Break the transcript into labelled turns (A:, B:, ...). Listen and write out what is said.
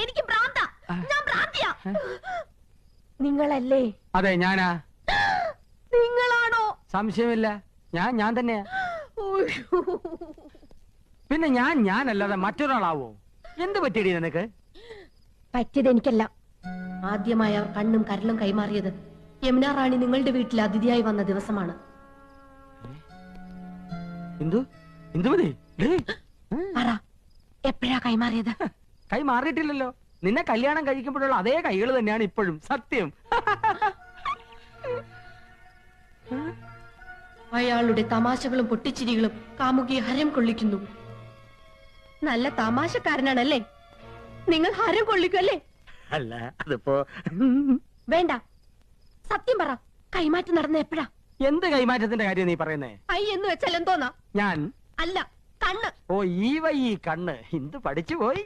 A: എനിക്ക് ഭ്രാന്താ. ഞാൻ ഭ്രാന്തിയാ. നിങ്ങളല്ലേ?
B: അതെ, ഞാനാ.
A: നിങ്ങളാണോ?
B: സംശയമില്ല, ഞാൻ തന്നെയാ. പിന്നെ ഞാനല്ലാതെ മറ്റൊരാളാവോ? എന്ത് പറ്റിയടി നിനക്ക്?
A: പറ്റിയത് എനിക്കല്ല. ആദ്യമായി അവർ കണ്ണും കരലും കൈമാറിയത് യമുന റാണി നിങ്ങളുടെ വീട്ടിൽ അതിഥിയായി വന്ന ദിവസമാണ്. പറ, എപ്പോഴാ കൈമാറിയത്?
B: കൈ മാറിയിട്ടില്ലല്ലോ. നിന്നെ കല്യാണം കഴിക്കുമ്പോഴുള്ള അതേ കൈകൾ തന്നെയാണ് ഇപ്പോഴും. സത്യം.
A: അയാളുടെ തമാശകളും പൊട്ടിച്ചിരികളും കാമുകിയെ ഹരം കൊള്ളിക്കുന്നു. നല്ല തമാശക്കാരനാണല്ലേ? നിങ്ങൾ ഹരം കൊള്ളിക്കല്ലേ?
B: അല്ല, അതിപ്പോ
A: വേണ്ട, സത്യം പറ. കൈമാറ്റം നടന്ന എപ്പോഴാ?
B: എന്ത് കൈമാറ്റത്തിന്റെ കാര്യം നീ പറയുന്നേ?
A: ഐ എന്ന് വെച്ചാൽ എന്തോന്നാ?
B: ഞാൻ
A: അല്ല, കണ്ണ്.
B: ഓ, ഈ കണ്ണ്. എന്ത് പഠിച്ചു പോയി.